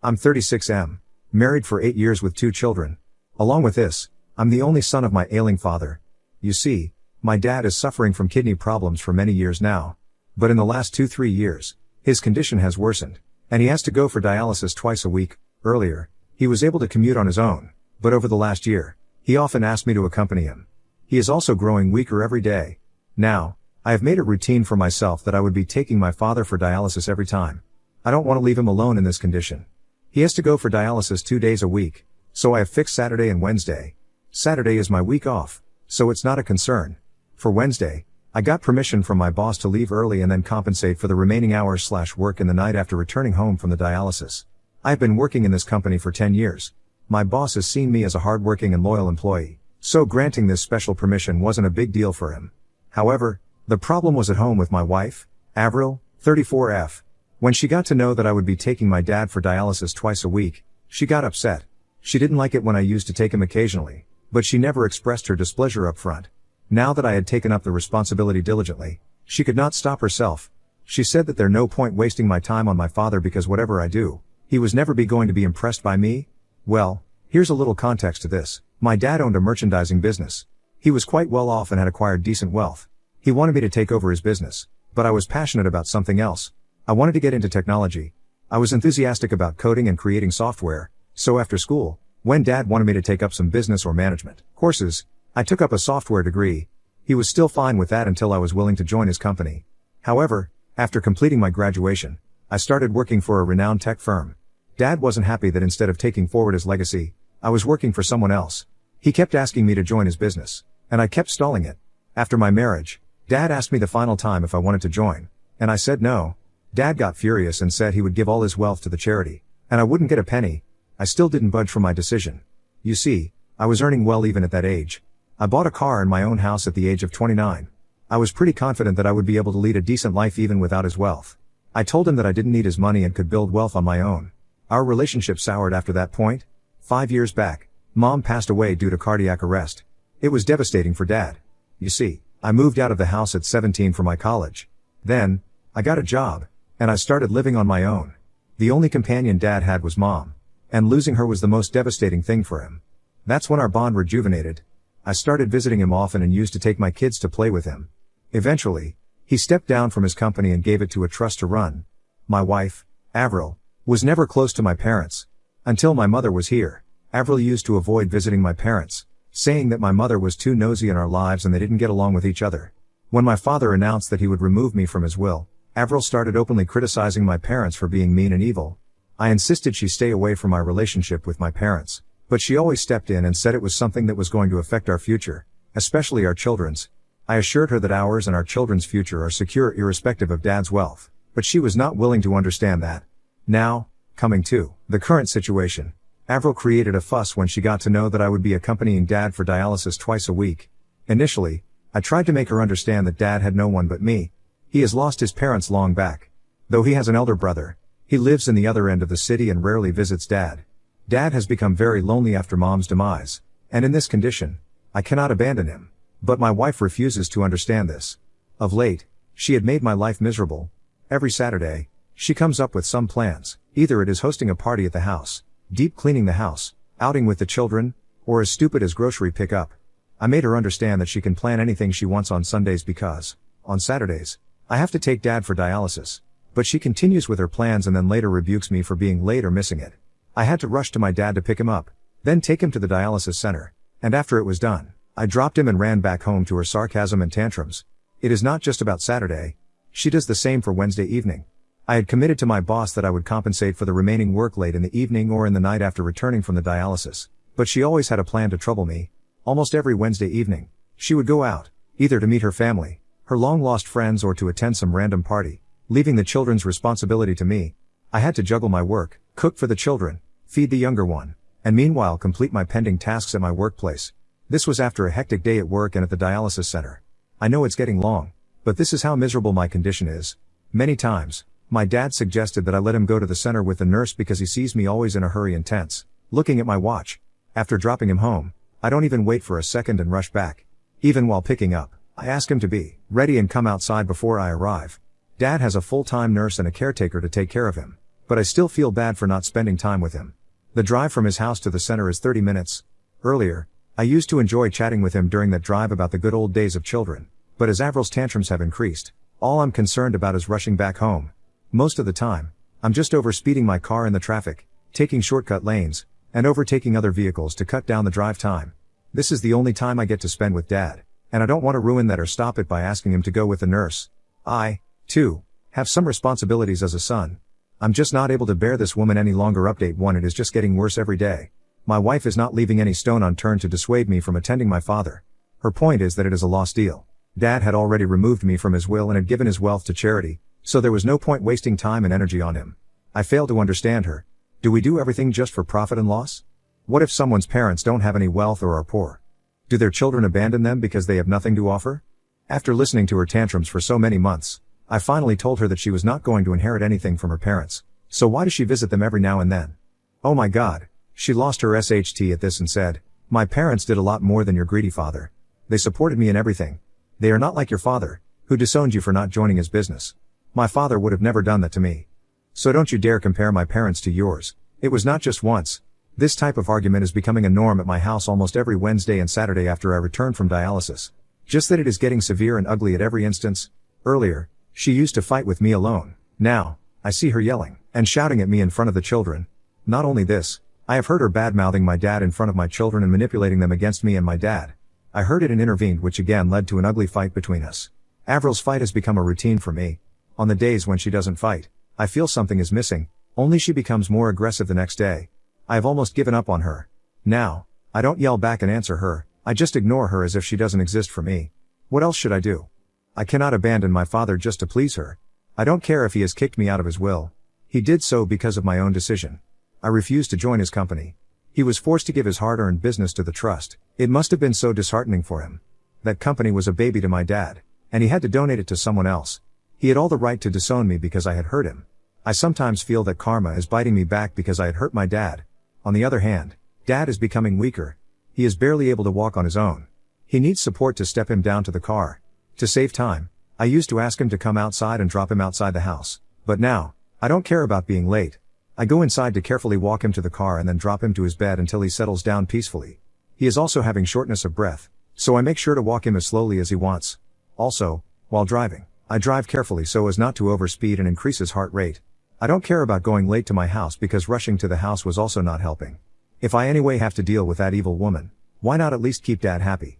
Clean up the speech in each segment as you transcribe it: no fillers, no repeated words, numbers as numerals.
I'm 36M, married for 8 years with 2 children. Along with this, I'm the only son of my ailing father. You see, my dad is suffering from kidney problems for many years now. But in the last 2-3 years, his condition has worsened, and he has to go for dialysis twice a week. Earlier, he was able to commute on his own, but over the last year, he often asked me to accompany him. He is also growing weaker every day. Now, I have made it routine for myself that I would be taking my father for dialysis every time. I don't want to leave him alone in this condition. He has to go for dialysis 2 days a week, so I have fixed Saturday and Wednesday. Saturday is my week off, so it's not a concern. For Wednesday, I got permission from my boss to leave early and then compensate for the remaining hours/work in the night after returning home from the dialysis. I've been working in this company for 10 years. My boss has seen me as a hardworking and loyal employee, so granting this special permission wasn't a big deal for him. However, the problem was at home with my wife, Avril, 34F. When she got to know that I would be taking my dad for dialysis twice a week, she got upset. She didn't like it when I used to take him occasionally, but she never expressed her displeasure up front. Now that I had taken up the responsibility diligently, she could not stop herself. She said that there's no point wasting my time on my father because whatever I do, he was never going to be impressed by me. Well, here's a little context to this. My dad owned a merchandising business. He was quite well off and had acquired decent wealth. He wanted me to take over his business, but I was passionate about something else. I wanted to get into technology. I was enthusiastic about coding and creating software, so after school, when Dad wanted me to take up some business or management courses, I took up a software degree. He was still fine with that until I was willing to join his company. However, after completing my graduation, I started working for a renowned tech firm. Dad wasn't happy that instead of taking forward his legacy, I was working for someone else. He kept asking me to join his business, and I kept stalling it. After my marriage, Dad asked me the final time if I wanted to join, and I said no. Dad got furious and said he would give all his wealth to the charity, and I wouldn't get a penny. I still didn't budge from my decision. You see, I was earning well even at that age. I bought a car and my own house at the age of 29. I was pretty confident that I would be able to lead a decent life even without his wealth. I told him that I didn't need his money and could build wealth on my own. Our relationship soured after that point. 5 years back, Mom passed away due to cardiac arrest. It was devastating for Dad. You see, I moved out of the house at 17 for my college. Then, I got a job, and I started living on my own. The only companion Dad had was Mom, and losing her was the most devastating thing for him. That's when our bond rejuvenated. I started visiting him often and used to take my kids to play with him. Eventually, he stepped down from his company and gave it to a trust to run. My wife, Avril, was never close to my parents. Until my mother was here, Avril used to avoid visiting my parents, saying that my mother was too nosy in our lives and they didn't get along with each other. When my father announced that he would remove me from his will, Avril started openly criticizing my parents for being mean and evil. I insisted she stay away from my relationship with my parents, but she always stepped in and said it was something that was going to affect our future, especially our children's. I assured her that ours and our children's future are secure irrespective of Dad's wealth, but she was not willing to understand that. Now, coming to the current situation, Avril created a fuss when she got to know that I would be accompanying Dad for dialysis twice a week. Initially, I tried to make her understand that Dad had no one but me. He has lost his parents long back. Though he has an elder brother, he lives in the other end of the city and rarely visits Dad. Dad has become very lonely after Mom's demise, and in this condition, I cannot abandon him. But my wife refuses to understand this. Of late, she had made my life miserable. Every Saturday, she comes up with some plans. Either it is hosting a party at the house, deep cleaning the house, outing with the children, or as stupid as grocery pickup. I made her understand that she can plan anything she wants on Sundays because, on Saturdays, I have to take Dad for dialysis. But she continues with her plans and then later rebukes me for being late or missing it. I had to rush to my dad to pick him up, then take him to the dialysis center, and after it was done, I dropped him and ran back home to her sarcasm and tantrums. It is not just about Saturday. She does the same for Wednesday evening. I had committed to my boss that I would compensate for the remaining work late in the evening or in the night after returning from the dialysis, but she always had a plan to trouble me. Almost every Wednesday evening, she would go out, either to meet her family, her long-lost friends or to attend some random party, leaving the children's responsibility to me. I had to juggle my work, cook for the children, feed the younger one, and meanwhile complete my pending tasks at my workplace. This was after a hectic day at work and at the dialysis center. I know it's getting long, but this is how miserable my condition is. Many times, my dad suggested that I let him go to the center with the nurse because he sees me always in a hurry and tense, looking at my watch. After dropping him home, I don't even wait for a second and rush back. Even while picking up, I ask him to be ready and come outside before I arrive. Dad has a full-time nurse and a caretaker to take care of him, But I still feel bad for not spending time with him. The drive from his house to the center is 30 minutes. Earlier, I used to enjoy chatting with him during that drive about the good old days of children. But as Avril's tantrums have increased, all I'm concerned about is rushing back home. Most of the time, I'm just overspeeding my car in the traffic, taking shortcut lanes, and overtaking other vehicles to cut down the drive time. This is the only time I get to spend with Dad, and I don't want to ruin that or stop it by asking him to go with the nurse. I, too, have some responsibilities as a son. I'm just not able to bear this woman any longer. Update 1. It is just getting worse every day. My wife is not leaving any stone unturned to dissuade me from attending my father. Her point is that it is a lost deal. Dad had already removed me from his will and had given his wealth to charity, so there was no point wasting time and energy on him. I fail to understand her. Do we do everything just for profit and loss? What if someone's parents don't have any wealth or are poor? Do their children abandon them because they have nothing to offer? After listening to her tantrums for so many months, I finally told her that she was not going to inherit anything from her parents, so why does she visit them every now and then? Oh my God, she lost her SHT at this and said, "My parents did a lot more than your greedy father. They supported me in everything. They are not like your father, who disowned you for not joining his business. My father would have never done that to me. So don't you dare compare my parents to yours. It was not just once. This type of argument is becoming a norm at my house almost every Wednesday and Saturday after I return from dialysis. Just that it is getting severe and ugly at every instance. Earlier, she used to fight with me alone. Now, I see her yelling and shouting at me in front of the children. Not only this, I have heard her bad-mouthing my dad in front of my children and manipulating them against me and my dad. I heard it and intervened, which again led to an ugly fight between us. Avril's fight has become a routine for me. On the days when she doesn't fight, I feel something is missing, only she becomes more aggressive the next day. I have almost given up on her. Now, I don't yell back and answer her, I just ignore her as if she doesn't exist for me. What else should I do? I cannot abandon my father just to please her. I don't care if he has kicked me out of his will. He did so because of my own decision. I refused to join his company. He was forced to give his hard-earned business to the trust. It must have been so disheartening for him. That company was a baby to my dad, and he had to donate it to someone else. He had all the right to disown me because I had hurt him. I sometimes feel that karma is biting me back because I had hurt my dad. On the other hand, Dad is becoming weaker. He is barely able to walk on his own. He needs support to step him down to the car. To save time, I used to ask him to come outside and drop him outside the house. But now, I don't care about being late. I go inside to carefully walk him to the car and then drop him to his bed until he settles down peacefully. He is also having shortness of breath, so I make sure to walk him as slowly as he wants. Also, while driving, I drive carefully so as not to overspeed and increase his heart rate. I don't care about going late to my house because rushing to the house was also not helping. If I anyway have to deal with that evil woman, why not at least keep Dad happy?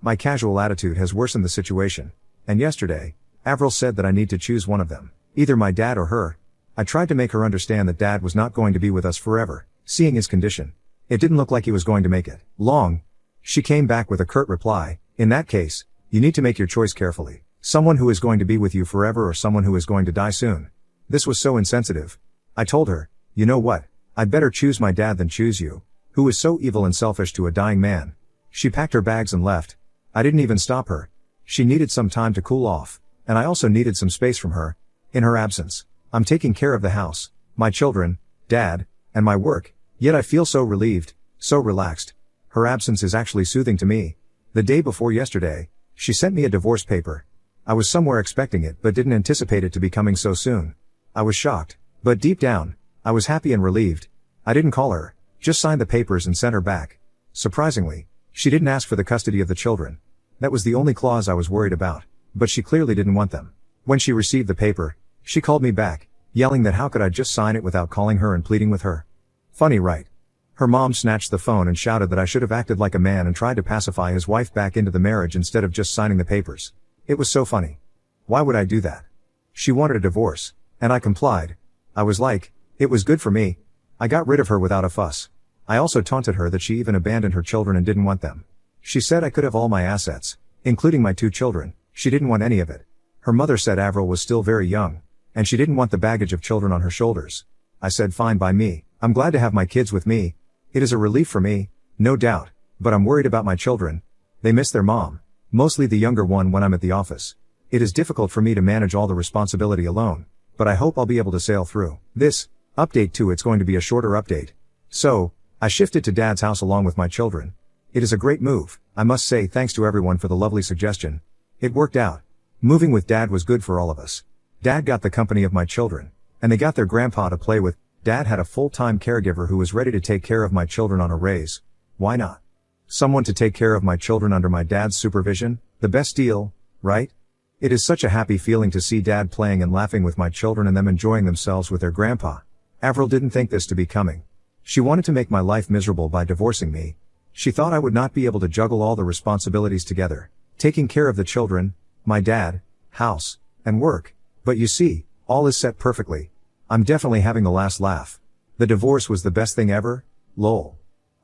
My casual attitude has worsened the situation, and yesterday, Avril said that I need to choose one of them, either my dad or her. I tried to make her understand that Dad was not going to be with us forever, seeing his condition. It didn't look like he was going to make it long. She came back with a curt reply, "In that case, you need to make your choice carefully. Someone who is going to be with you forever or someone who is going to die soon." This was so insensitive. I told her, "You know what? I'd better choose my dad than choose you, who is so evil and selfish to a dying man." She packed her bags and left. I didn't even stop her. She needed some time to cool off, and I also needed some space from her. In her absence, I'm taking care of the house, my children, Dad, and my work, yet I feel so relieved, so relaxed. Her absence is actually soothing to me. The day before yesterday, she sent me a divorce paper. I was somewhere expecting it but didn't anticipate it to be coming so soon. I was shocked, but deep down, I was happy and relieved. I didn't call her, just signed the papers and sent her back. Surprisingly, she didn't ask for the custody of the children. That was the only clause I was worried about, but she clearly didn't want them. When she received the paper, she called me back, yelling that how could I just sign it without calling her and pleading with her. Funny, right? Her mom snatched the phone and shouted that I should have acted like a man and tried to pacify his wife back into the marriage instead of just signing the papers. It was so funny. Why would I do that? She wanted a divorce, and I complied. I was like, it was good for me. I got rid of her without a fuss. I also taunted her that she even abandoned her children and didn't want them. She said I could have all my assets, including my 2 children. She didn't want any of it. Her mother said Avril was still very young, and she didn't want the baggage of children on her shoulders. I said fine by me. I'm glad to have my kids with me. It is a relief for me, no doubt, but I'm worried about my children. They miss their mom, mostly the younger one when I'm at the office. It is difficult for me to manage all the responsibility alone, but I hope I'll be able to sail through. This update too, it's going to be a shorter update. So, I shifted to Dad's house along with my children. It is a great move. I must say thanks to everyone for the lovely suggestion. It worked out. Moving with Dad was good for all of us. Dad got the company of my children, and they got their grandpa to play with. Dad had a full-time caregiver who was ready to take care of my children on a raise. Why not? Someone to take care of my children under my dad's supervision? The best deal, right? It is such a happy feeling to see Dad playing and laughing with my children and them enjoying themselves with their grandpa. Avril didn't think this to be coming. She wanted to make my life miserable by divorcing me. She thought I would not be able to juggle all the responsibilities together, taking care of the children, my dad, house, and work. But you see, all is set perfectly. I'm definitely having the last laugh. The divorce was the best thing ever, lol.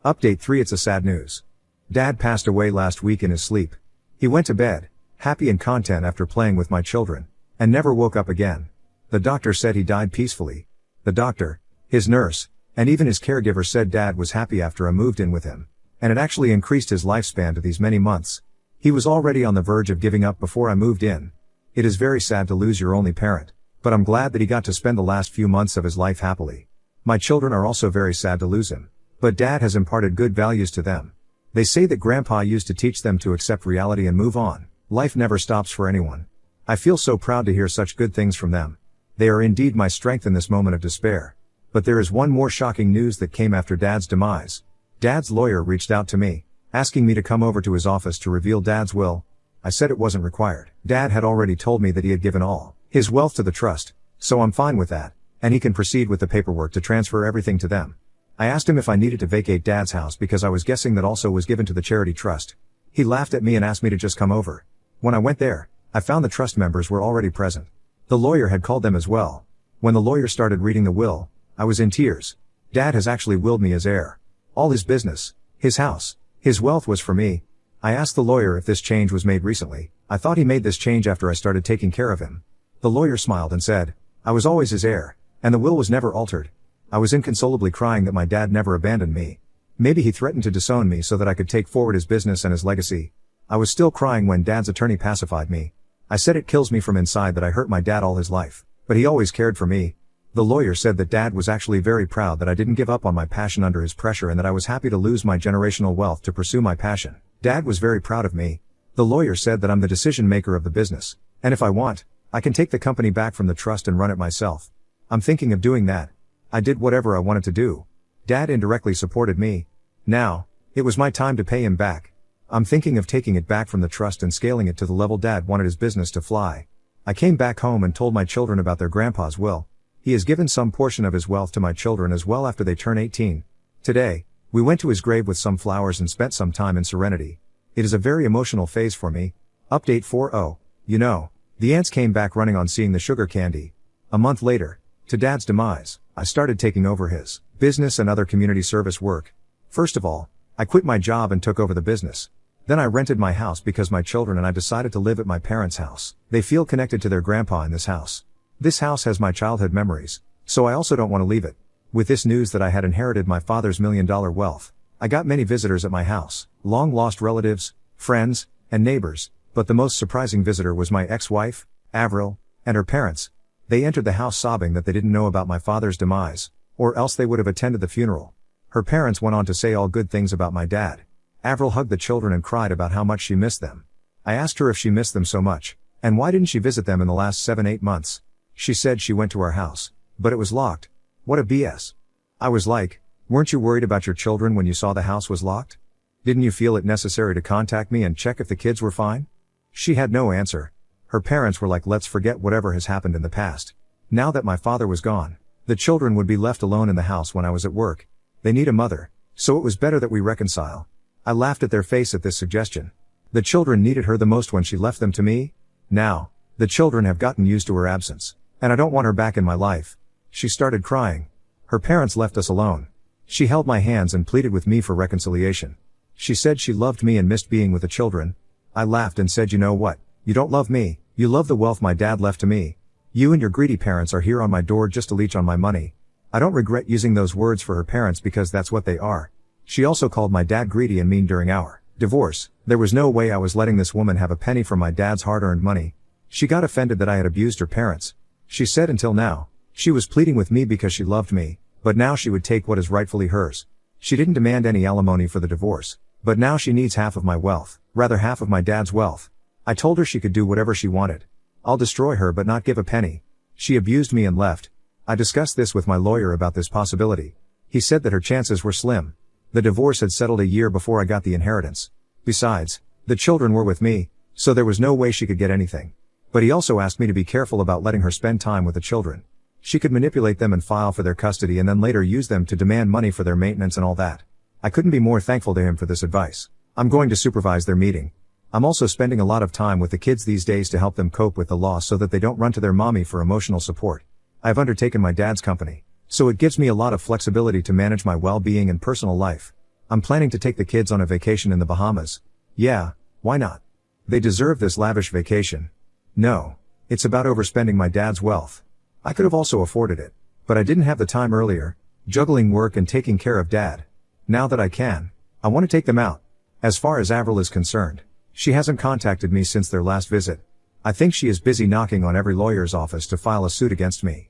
Update 3. It's a sad news. Dad passed away last week in his sleep. He went to bed, happy and content after playing with my children, and never woke up again. The doctor said he died peacefully. The doctor, his nurse, and even his caregiver said Dad was happy after I moved in with him, and it actually increased his lifespan to these many months. He was already on the verge of giving up before I moved in. It is very sad to lose your only parent, but I'm glad that he got to spend the last few months of his life happily. My children are also very sad to lose him, but Dad has imparted good values to them. They say that Grandpa used to teach them to accept reality and move on. Life never stops for anyone. I feel so proud to hear such good things from them. They are indeed my strength in this moment of despair. But there is one more shocking news that came after Dad's demise. Dad's lawyer reached out to me, asking me to come over to his office to reveal Dad's will. I said it wasn't required. Dad had already told me that he had given all his wealth to the trust, so I'm fine with that, and he can proceed with the paperwork to transfer everything to them. I asked him if I needed to vacate Dad's house because I was guessing that also was given to the charity trust. He laughed at me and asked me to just come over. When I went there, I found the trust members were already present. The lawyer had called them as well. When the lawyer started reading the will, I was in tears. Dad has actually willed me as heir. All his business, his house, his wealth was for me. I asked the lawyer if this change was made recently. I thought he made this change after I started taking care of him. The lawyer smiled and said, I was always his heir, and the will was never altered. I was inconsolably crying that my dad never abandoned me. Maybe he threatened to disown me so that I could take forward his business and his legacy. I was still crying when Dad's attorney pacified me. I said it kills me from inside that I hurt my dad all his life, but he always cared for me. The lawyer said that Dad was actually very proud that I didn't give up on my passion under his pressure and that I was happy to lose my generational wealth to pursue my passion. Dad was very proud of me. The lawyer said that I'm the decision maker of the business, and if I want, I can take the company back from the trust and run it myself. I'm thinking of doing that. I did whatever I wanted to do. Dad indirectly supported me. Now, it was my time to pay him back. I'm thinking of taking it back from the trust and scaling it to the level Dad wanted his business to fly. I came back home and told my children about their grandpa's will. He has given some portion of his wealth to my children as well after they turn 18. Today, we went to his grave with some flowers and spent some time in serenity. It is a very emotional phase for me. Update 4.0. You know, the ants came back running on seeing the sugar candy. A month later, to Dad's demise, I started taking over his business and other community service work. First of all, I quit my job and took over the business. Then I rented my house because my children and I decided to live at my parents' house. They feel connected to their grandpa in this house. This house has my childhood memories, so I also don't want to leave it. With this news that I had inherited my father's $1 million wealth, I got many visitors at my house, long-lost relatives, friends, and neighbors, but the most surprising visitor was my ex-wife, Avril, and her parents. They entered the house sobbing that they didn't know about my father's demise, or else they would have attended the funeral. Her parents went on to say all good things about my dad. Avril hugged the children and cried about how much she missed them. I asked her if she missed them so much, and why didn't she visit them in the last 7-8 months. She said she went to our house, but it was locked. What a BS. I was like, weren't you worried about your children when you saw the house was locked? Didn't you feel it necessary to contact me and check if the kids were fine? She had no answer. Her parents were like, let's forget whatever has happened in the past. Now that my father was gone, the children would be left alone in the house when I was at work. They need a mother, so it was better that we reconcile. I laughed at their face at this suggestion. The children needed her the most when she left them to me. Now, the children have gotten used to her absence, and I don't want her back in my life. She started crying. Her parents left us alone. She held my hands and pleaded with me for reconciliation. She said she loved me and missed being with the children. I laughed and said, you know what? You don't love me, you love the wealth my dad left to me. You and your greedy parents are here on my door just to leech on my money. I don't regret using those words for her parents because that's what they are. She also called my dad greedy and mean during our divorce. There was no way I was letting this woman have a penny from my dad's hard-earned money. She got offended that I had abused her parents. She said until now, she was pleading with me because she loved me, but now she would take what is rightfully hers. She didn't demand any alimony for the divorce, but now she needs half of my wealth, rather half of my dad's wealth. I told her she could do whatever she wanted. I'll destroy her but not give a penny. She abused me and left. I discussed this with my lawyer about this possibility. He said that her chances were slim. The divorce had settled a year before I got the inheritance. Besides, the children were with me, so there was no way she could get anything. But he also asked me to be careful about letting her spend time with the children. She could manipulate them and file for their custody and then later use them to demand money for their maintenance and all that. I couldn't be more thankful to him for this advice. I'm going to supervise their meeting. I'm also spending a lot of time with the kids these days to help them cope with the loss so that they don't run to their mommy for emotional support. I've undertaken my dad's company, so it gives me a lot of flexibility to manage my well-being and personal life. I'm planning to take the kids on a vacation in the Bahamas. Yeah, why not? They deserve this lavish vacation. No, it's about overspending my dad's wealth. I could have also afforded it, but I didn't have the time earlier, juggling work and taking care of dad. Now that I can, I want to take them out. As far as Avril is concerned, she hasn't contacted me since their last visit. I think she is busy knocking on every lawyer's office to file a suit against me.